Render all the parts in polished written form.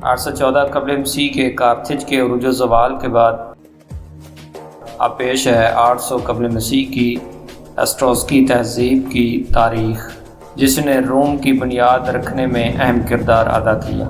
814 قبل مسیح کے کارتھج کے عروج و زوال کے بعد اب پیش ہے 800 قبل مسیح کی ایسٹروسکی تہذیب کی تاریخ، جس نے روم کی بنیاد رکھنے میں اہم کردار ادا کیا۔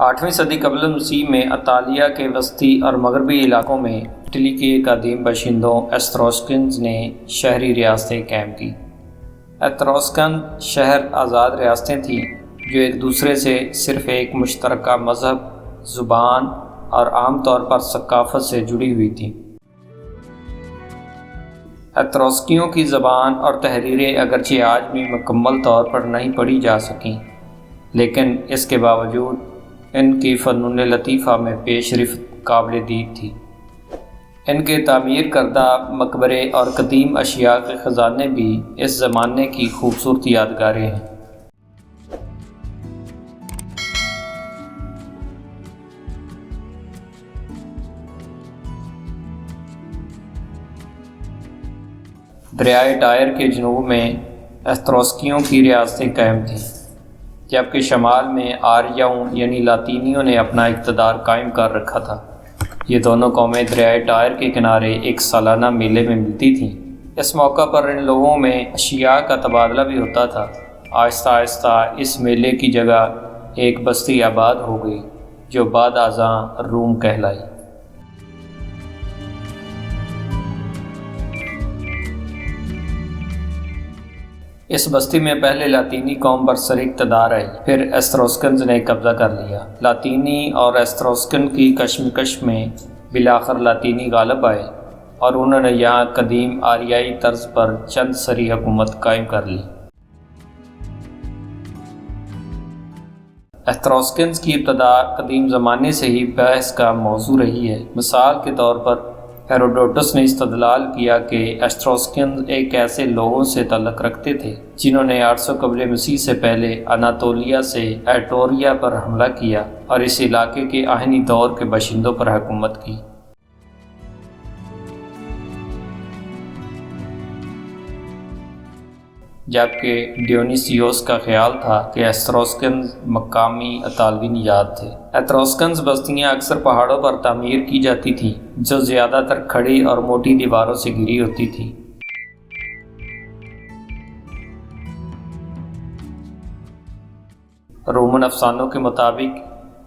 8ویں صدی قبل مسیح میں اطالیہ کے وسطی اور مغربی علاقوں میں اٹلی کے قدیم باشندوں ایستروسکنز نے شہری ریاستیں قائم کی۔ ایتروسکن شہر آزاد ریاستیں تھیں جو ایک دوسرے سے صرف ایک مشترکہ مذہب، زبان اور عام طور پر ثقافت سے جڑی ہوئی تھیں۔ ایتروسکیوں کی زبان اور تحریریں اگرچہ آج بھی مکمل طور پر نہیں پڑھی جا سکیں، لیکن اس کے باوجود ان کی فنون لطیفہ میں پیش رفت قابل دید تھی۔ ان کے تعمیر کردہ مقبرے اور قدیم اشیاء کے خزانے بھی اس زمانے کی خوبصورت یادگاریں ہیں۔ دریائے ٹائر کے جنوب میں ایستروسکیوں کی ریاستیں قائم تھیں، جبکہ شمال میں آریاؤں یعنی لاطینیوں نے اپنا اقتدار قائم کر رکھا تھا۔ یہ دونوں قومیں دریائے ٹائر کے کنارے ایک سالانہ میلے میں ملتی تھیں۔ اس موقع پر ان لوگوں میں اشیاء کا تبادلہ بھی ہوتا تھا۔ آہستہ آہستہ اس میلے کی جگہ ایک بستی آباد ہو گئی جو بعد ازاں روم کہلائی۔ اس بستی میں پہلے لاطینی قوم برسر اقتدار آئی، پھر ایستروسکنز نے قبضہ کر لیا۔ لاطینی اور ایستروسکن کی کشمکش میں بالآخر لاطینی غالب آئے اور انہوں نے یہاں قدیم آریائی طرز پر چند سری حکومت قائم کر لی۔ ایستروسکنز کی ابتدا قدیم زمانے سے ہی بحث کا موضوع رہی ہے۔ مثال کے طور پر ہیروڈوٹس نے استدلال کیا کہ ایستروسکنز ایک ایسے لوگوں سے تعلق رکھتے تھے جنہوں نے 800 قبل مسیح سے پہلے اناطولیہ سے ایٹوریا پر حملہ کیا اور اس علاقے کے آہنی دور کے باشندوں پر حکومت کی۔ جبکہ ڈیونیسیوس کا خیال تھا کہ ایستروسکنز مقامی اطالوی نژاد تھے۔ ایتروسکنز بستیاں اکثر پہاڑوں پر تعمیر کی جاتی تھیں جو زیادہ تر کھڑی اور موٹی دیواروں سے گھری ہوتی تھیں۔ رومن افسانوں کے مطابق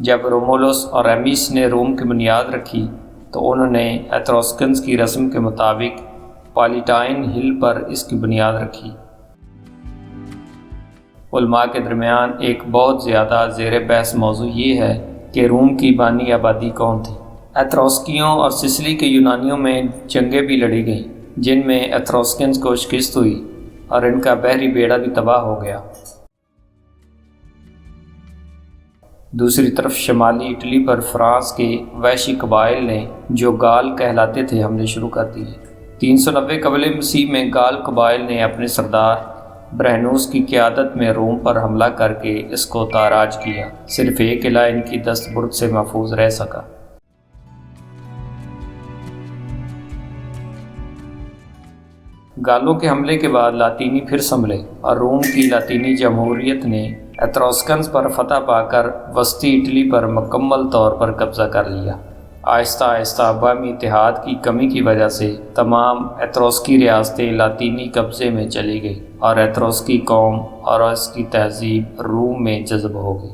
جب رومولوس اور ریمیس نے روم کی بنیاد رکھی تو انہوں نے ایتروسکنز کی رسم کے مطابق پالیٹائن ہل پر اس کی بنیاد رکھی۔ علماء کے درمیان ایک بہت زیادہ زیر بحث موضوع یہ ہے کہ روم کی بانی آبادی کون تھی۔ ایتروسکیوں اور سسلی کے یونانیوں میں جنگیں بھی لڑی گئیں جن میں ایتروسکنز کو شکست ہوئی اور ان کا بحری بیڑا بھی تباہ ہو گیا۔ دوسری طرف شمالی اٹلی پر فرانس کے وحشی قبائل نے جو گال کہلاتے تھے حملے شروع کر دیے۔ 390 قبل مسیح میں گال قبائل نے اپنے سردار برہنوس کی قیادت میں روم پر حملہ کر کے اس کو تاراج کیا۔ صرف ایک قلعہ ان کی دست برد سے محفوظ رہ سکا۔ گالوں کے حملے کے بعد لاطینی پھر سنبھلے اور روم کی لاطینی جمہوریت نے ایتروسکنز پر فتح پا کر وسطی اٹلی پر مکمل طور پر قبضہ کر لیا۔ آہستہ آہستہ عوامی اتحاد کی کمی کی وجہ سے تمام ایتروسکی ریاستیں لاطینی قبضے میں چلی گئی اور ایتروسکی قوم اور اس کی تہذیب روم میں جذب ہو گئی۔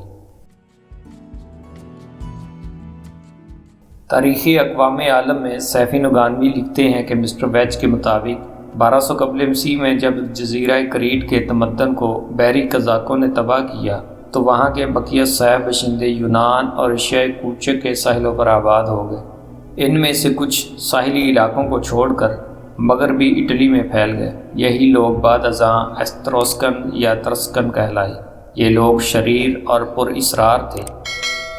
تاریخی اقوام عالم میں سیفی نگانوی لکھتے ہیں کہ مسٹر ویج کے مطابق 1200 قبل مسیح میں جب جزیرہ کریٹ کے تمدن کو بحری قزاقوں نے تباہ کیا تو وہاں کے بقیہ سیاح باشندے یونان اور ایشیائی کوچک کے ساحلوں پر آباد ہو گئے۔ ان میں سے کچھ ساحلی علاقوں کو چھوڑ کر مغربی اٹلی میں پھیل گئے۔ یہی لوگ بعد ازاں ایستروسکن یا ترسکن کہلائے۔ یہ لوگ شریر اور پر اسرار تھے۔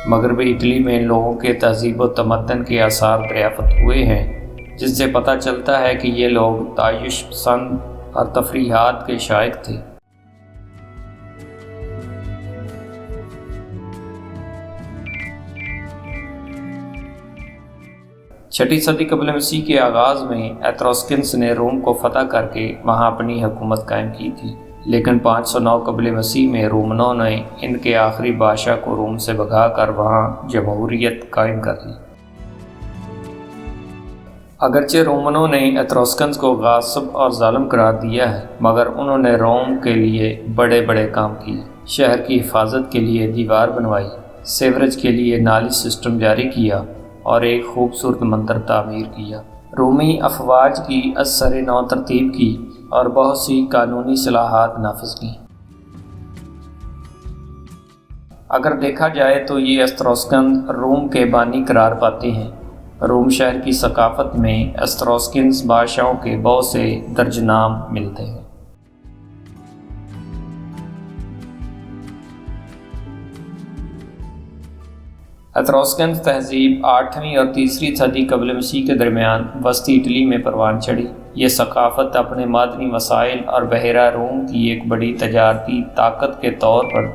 مغربی اٹلی میں ان لوگوں کے تہذیب و تمدن کے آثار دریافت ہوئے ہیں، جس سے پتہ چلتا ہے کہ یہ لوگ تعیش پسند اور تفریحات کے شائق تھے۔ چھٹی صدی قبل مسیح کے آغاز میں ایتروسکنز نے روم کو فتح کر کے وہاں اپنی حکومت قائم کی تھی، لیکن 509 قبل مسیح میں رومنوں نے ان کے آخری بادشاہ کو روم سے بھگا کر وہاں جمہوریت قائم کر لی۔ اگرچہ رومنوں نے ایتروسکنز کو غاصب اور ظالم قرار دیا ہے، مگر انہوں نے روم کے لیے بڑے بڑے کام کیے۔ شہر کی حفاظت کے لیے دیوار بنوائی، سیوریج کے لیے نالی سسٹم جاری کیا اور ایک خوبصورت مندر تعمیر کیا۔ رومی افواج کی از سر نو ترتیب کی اور بہت سی قانونی اصلاحات نافذ کی۔ اگر دیکھا جائے تو یہ ایتروسکنز روم کے بانی قرار پاتے ہیں۔ روم شہر کی ثقافت میں ایتروسکنز بادشاہوں کے بہت سے درج نام ملتے ہیں۔ ایتروسکنز تہذیب 8ویں اور 3 صدی قبل مسیح کے درمیان وسطی اٹلی میں پروان چڑھی۔ یہ ثقافت اپنے معدنی وسائل اور بحیرہ روم کی ایک بڑی تجارتی طاقت کے طور پر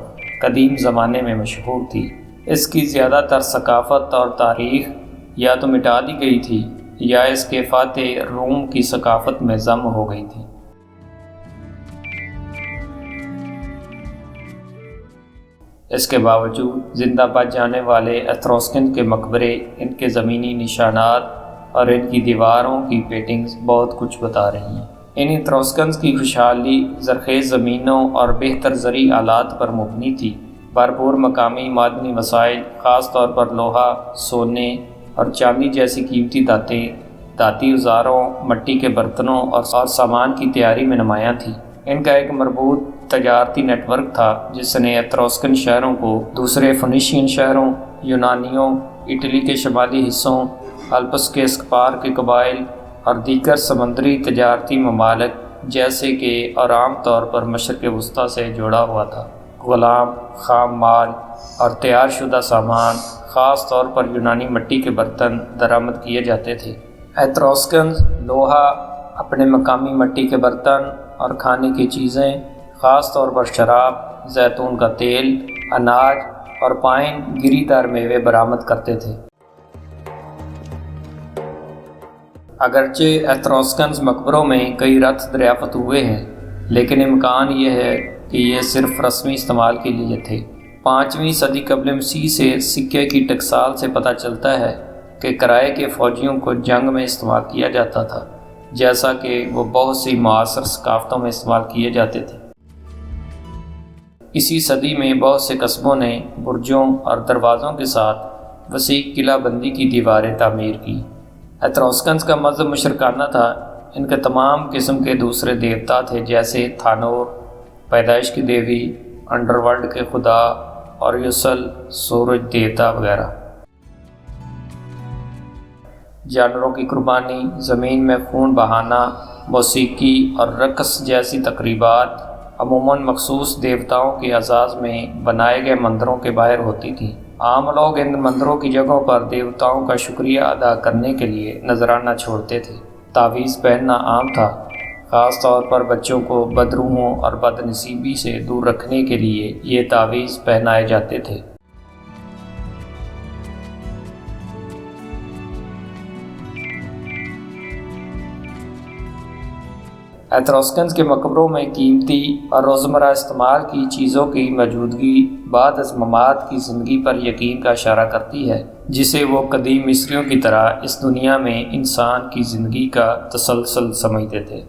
قدیم زمانے میں مشہور تھی۔ اس کی زیادہ تر ثقافت اور تاریخ یا تو مٹا دی گئی تھی یا اس کے فاتح روم کی ثقافت میں ضم ہو گئی تھی۔ اس کے باوجود زندہ بچ جانے والے ایتروسکنز کے مقبرے، ان کے زمینی نشانات اور ان کی دیواروں کی پینٹنگز بہت کچھ بتا رہی ہیں۔ ان ایتروسکنز کی خوشحالی زرخیز زمینوں اور بہتر زرعی آلات پر مبنی تھی۔ بھرپور مقامی معدنی وسائل، خاص طور پر لوہا، سونے اور چاندی جیسی قیمتی دھاتیں، دھاتی اوزاروں، مٹی کے برتنوں اور سامان کی تیاری میں نمایاں تھی۔ ان کا ایک مربوط تجارتی نیٹ ورک تھا جس نے ایتروسکن شہروں کو دوسرے فنیشین شہروں، یونانیوں، اٹلی کے شمالی حصوں، الپس کے اسکپار کے قبائل اور دیگر سمندری تجارتی ممالک جیسے کہ اور عام طور پر مشرق وسطیٰ سے جوڑا ہوا تھا۔ غلام، خام مال اور تیار شدہ سامان، خاص طور پر یونانی مٹی کے برتن درآمد کیے جاتے تھے۔ ایتروسکنز لوہا، اپنے مقامی مٹی کے برتن اور کھانے کی چیزیں، خاص طور پر شراب، زیتون کا تیل، اناج اور پائن گری دار میوے برآمد کرتے تھے۔ اگرچہ ایتروسکنز مقبروں میں کئی رتھ دریافت ہوئے ہیں، لیکن امکان یہ ہے کہ یہ صرف رسمی استعمال کے لیے تھے۔ 5ویں صدی قبل مسیح سے سکے کی ٹکسال سے پتہ چلتا ہے کہ کرائے کے فوجیوں کو جنگ میں استعمال کیا جاتا تھا، جیسا کہ وہ بہت سی معاصر ثقافتوں میں استعمال کیے جاتے تھے۔ اسی صدی میں بہت سے قصبوں نے برجوں اور دروازوں کے ساتھ وسیع قلعہ بندی کی دیواریں تعمیر کی۔ ایتروسکنز کا مذہب مشرکانہ تھا۔ ان کے تمام قسم کے دوسرے دیوتا تھے، جیسے تھانور پیدائش کی دیوی، انڈر ورلڈ کے خدا، اور یوسل سورج دیوتا وغیرہ۔ جانوروں کی قربانی، زمین میں خون بہانا، موسیقی اور رقص جیسی تقریبات عموماً مخصوص دیوتاؤں کے اعزاز میں بنائے گئے مندروں کے باہر ہوتی تھیں۔ عام لوگ ان مندروں کی جگہوں پر دیوتاؤں کا شکریہ ادا کرنے کے لیے نذرانہ چھوڑتے تھے۔ تعویذ پہننا عام تھا، خاص طور پر بچوں کو بدروحوں اور بد نصیبی سے دور رکھنے کے لیے یہ تعویذ پہنائے جاتے تھے۔ ایتروسکنز کے مقبروں میں قیمتی اور روزمرہ استعمال کی چیزوں کی موجودگی بعد از ممات کی زندگی پر یقین کا اشارہ کرتی ہے، جسے وہ قدیم مصریوں کی طرح اس دنیا میں انسان کی زندگی کا تسلسل سمجھتے تھے۔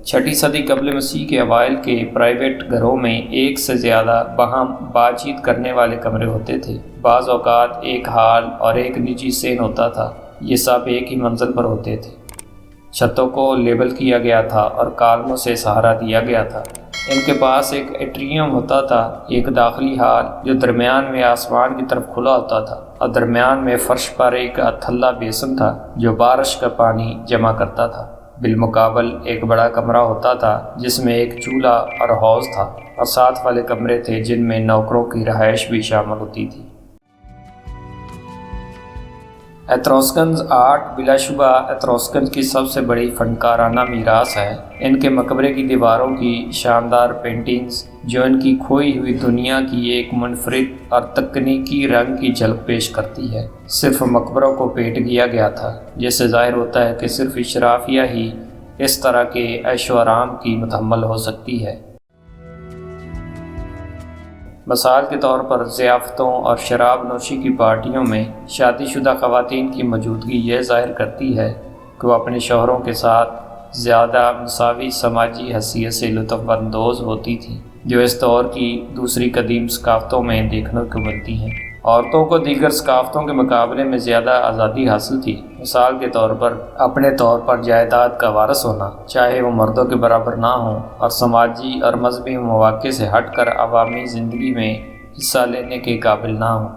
6 صدی قبل مسیح کے اوائل کے پرائیویٹ گھروں میں ایک سے زیادہ باہم بات چیت کرنے والے کمرے ہوتے تھے۔ بعض اوقات ایک ہال اور ایک نجی سین ہوتا تھا۔ یہ سب ایک ہی منزل پر ہوتے تھے۔ چھتوں کو لیبل کیا گیا تھا اور کالموں سے سہارا دیا گیا تھا۔ ان کے پاس ایک ایٹریم ہوتا تھا، ایک داخلی ہال جو درمیان میں آسمان کی طرف کھلا ہوتا تھا، اور درمیان میں فرش پر ایک تھلہ بیسن تھا جو بارش کا پانی جمع کرتا تھا۔ بالمقابل ایک بڑا کمرہ ہوتا تھا جس میں ایک چولہا اور حوض تھا، اور ساتھ والے کمرے تھے جن میں نوکروں کی رہائش بھی شامل ہوتی تھی۔ ایتروسکنز آرٹ بلا شبہ ایتروسکنز کی سب سے بڑی فنکارانہ میراث ہے۔ ان کے مقبرے کی دیواروں کی شاندار پینٹنگز، جو ان کی کھوئی ہوئی دنیا کی ایک منفرد اور تکنیکی رنگ کی جھلک پیش کرتی ہے، صرف مقبروں کو پیٹ کیا گیا تھا، جس سے ظاہر ہوتا ہے کہ صرف اشرافیہ ہی اس طرح کے عیش و آرام کی متحمل ہو سکتی ہے۔ مثال کے طور پر ضیافتوں اور شراب نوشی کی پارٹیوں میں شادی شدہ خواتین کی موجودگی یہ ظاہر کرتی ہے کہ وہ اپنے شوہروں کے ساتھ زیادہ مساوی سماجی حیثیت سے لطف اندوز ہوتی تھیں، جو اس دور کی دوسری قدیم ثقافتوں میں دیکھنے کو ملتی ہیں۔ عورتوں کو دیگر ثقافتوں کے مقابلے میں زیادہ آزادی حاصل تھی۔ مثال کے طور پر اپنے طور پر جائیداد کا وارث ہونا، چاہے وہ مردوں کے برابر نہ ہوں، اور سماجی اور مذہبی مواقع سے ہٹ کر عوامی زندگی میں حصہ لینے کے قابل نہ ہوں۔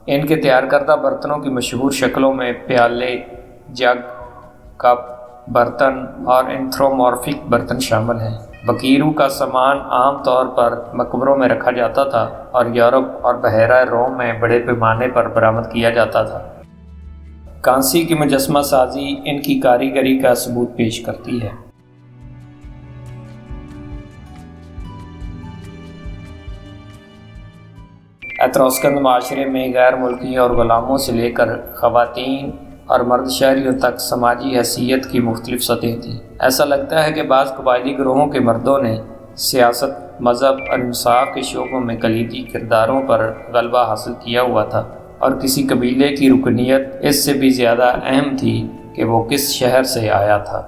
ان کے تیار کردہ برتنوں کی مشہور شکلوں میں پیالے، جگ، کپ، برتن اور اینتھرومورفک برتن شامل ہیں۔ بکیرو کا سامان عام طور پر مقبروں میں رکھا جاتا تھا اور یورپ اور بحیرہ روم میں بڑے پیمانے پر برآمد کیا جاتا تھا۔ کانسی کی مجسمہ سازی ان کی کاریگری کا ثبوت پیش کرتی ہے۔ ایتروسکن معاشرے میں غیر ملکی اور غلاموں سے لے کر خواتین اور مرد شہریوں تک سماجی حیثیت کی مختلف سطحیں تھیں۔ ایسا لگتا ہے کہ بعض قبائلی گروہوں کے مردوں نے سیاست، مذہب اور انصاف کے شعبوں میں کلیدی کرداروں پر غلبہ حاصل کیا ہوا تھا، اور کسی قبیلے کی رکنیت اس سے بھی زیادہ اہم تھی کہ وہ کس شہر سے آیا تھا۔